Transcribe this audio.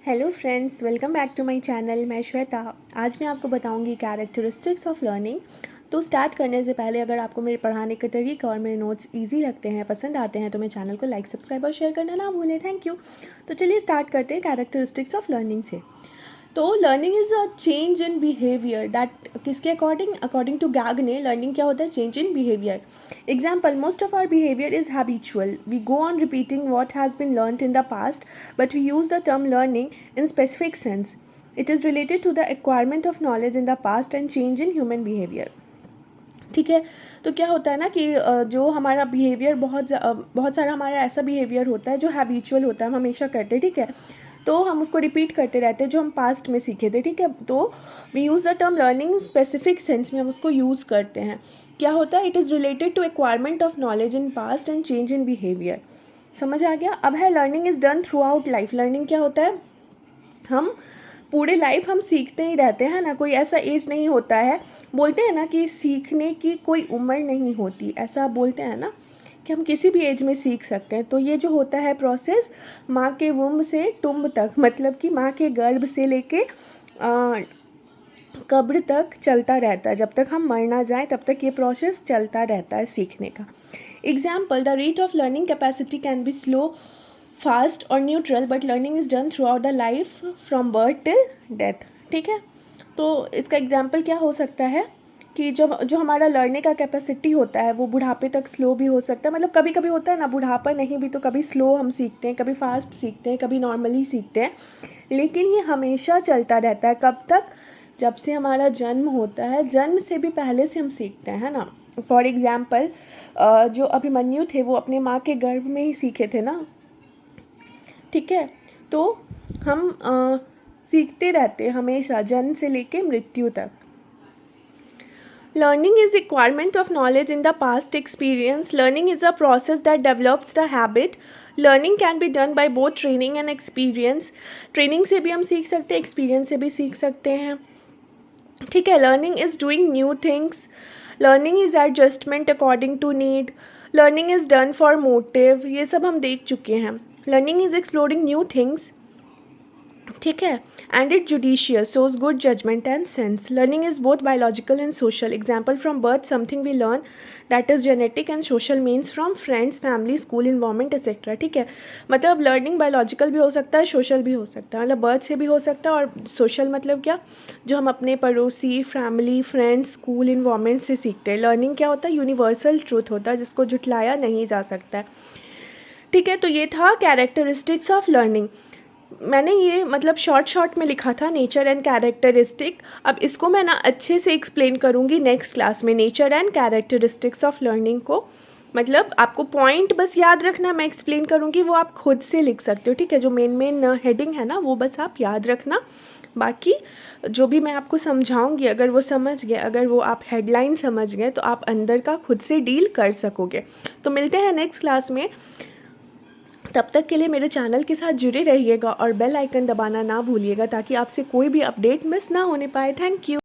Hello friends, welcome back to my channel. मैं श्वेता। आज मैं आपको बताऊंगी कैरेक्टरिस्टिक्स ऑफ लर्निंग। तो स्टार्ट करने से पहले अगर आपको मेरे पढ़ाने का तरीका और मेरे नोट्स इजी लगते हैं, पसंद आते हैं, तो मेरे चैनल को लाइक, सब्सक्राइब और शेयर करना ना भूलें। Thank you. तो चलिए स्टार्ट करते हैं कैरेक्टरिस्टिक्स ऑफ लर्निंग से। तो learning is a change in behaviour that किसके अकॉर्डिंग टू गैग ने लर्निंग क्या होता है? Change in behaviour. Example, most of our behaviour is habitual. We go on repeating what has been learn in the past, but we use the term learning in specific sense. It is related to the acquirement of knowledge in the past and change in human behavior. ठीक है। तो क्या होता है ना कि जो हमारा बिहेवियर बहुत सारा हमारा ऐसा बिहेवियर होता है जो हैबिचुअल होता है, हम हमेशा करते हैं। ठीक है। तो हम उसको रिपीट करते रहते हैं जो हम पास्ट में सीखे थे। ठीक है। तो we use the term learning specific sense में, हम उसको यूज़ करते हैं। क्या होता है? It is related to acquirement of knowledge in past and change in behaviour. समझ आ गया? अब है learning is done throughout life. Learning क्या होता है? हम पूरे लाइफ हम सीखते ही रहते हैं ना। कोई ऐसा एज नहीं होता है, बोलते हैं ना कि सीखने की कोई उम्र नहीं होती, ऐसा बोलते हैं ना कि हम किसी भी एज में सीख सकते हैं। तो ये जो होता है प्रोसेस माँ के वुम्ब से टुम्ब तक, मतलब कि माँ के गर्भ से लेके कब्र तक चलता रहता है। जब तक हम मर ना जाए तब तक ये प्रोसेस चलता रहता है सीखने का। Example, the rate of learning capacity can be slow, fast और neutral, but learning is done throughout the life from birth till death. ठीक है। तो इसका एग्जाम्पल क्या हो सकता है कि जो हमारा लर्निंग का कैपेसिटी होता है वो बुढ़ापे तक स्लो भी हो सकता है। मतलब कभी कभी होता है ना, बुढ़ापा नहीं भी तो कभी स्लो हम सीखते हैं, कभी फास्ट सीखते हैं, कभी नॉर्मली सीखते हैं, लेकिन ये हमेशा चलता रहता है। कब तक? जब से हमारा जन्म होता है, जन्म से भी पहले से हम सीखते हैं, है ना। फॉर एग्ज़ाम्पल, जो अभिमन्यु थे वो अपने माँ के गर्भ में ही सीखे थे ना। ठीक है। तो हम सीखते रहते हैं हमेशा, जन्म से लेके मृत्यु तक। Learning is requirement of knowledge in the past experience. Learning is a process that develops the habit. Learning can be done by both training and experience. Training से भी हम सीख सकते हैं, experience से भी सीख सकते हैं। ठीक है। Learning is doing new things. Learning is adjustment according to need. Learning is done for motive. ये सब हम देख चुके हैं। Learning is exploring new things. ठीक है। And it judicious, shows good judgement and sense. Learning is both biological and social. Example, from birth something we learn that is genetic, and social means from friends, family, school environment etcetera. ठीक है। मतलब learning biological भी हो सकता है, social भी हो सकता है। मतलब बर्थ से भी हो सकता है, और सोशल मतलब क्या, जो हम अपने पड़ोसी, फैमिली, फ्रेंड्स, स्कूल इन्वायरमेंट से सीखते हैं। लर्निंग क्या होता है? यूनिवर्सल ट्रूथ होता है जिसको जुटलाया नहीं जा सकता है। ठीक है। तो ये था कैरेक्टरिस्टिक्स ऑफ लर्निंग। मैंने ये मतलब शॉर्ट में लिखा था, नेचर एंड कैरेक्टरिस्टिक। अब इसको मैं ना अच्छे से एक्सप्लेन करूँगी नेक्स्ट क्लास में, nature and characteristics of learning को। मतलब आपको पॉइंट बस याद रखना, मैं एक्सप्लेन करूँगी, वो आप खुद से लिख सकते हो। ठीक है। जो मेन हेडिंग है ना, वो बस आप याद रखना। बाकी जो भी मैं आपको समझाऊंगी, अगर वो समझ गए, अगर वो आप हेडलाइन समझ गए, तो आप अंदर का खुद से डील कर सकोगे। तो मिलते हैं नेक्स्ट क्लास में। तब तक के लिए मेरे चैनल के साथ जुड़े रहिएगा और बेल आइकन दबाना ना भूलिएगा, ताकि आपसे कोई भी अपडेट मिस ना होने पाए। Thank you.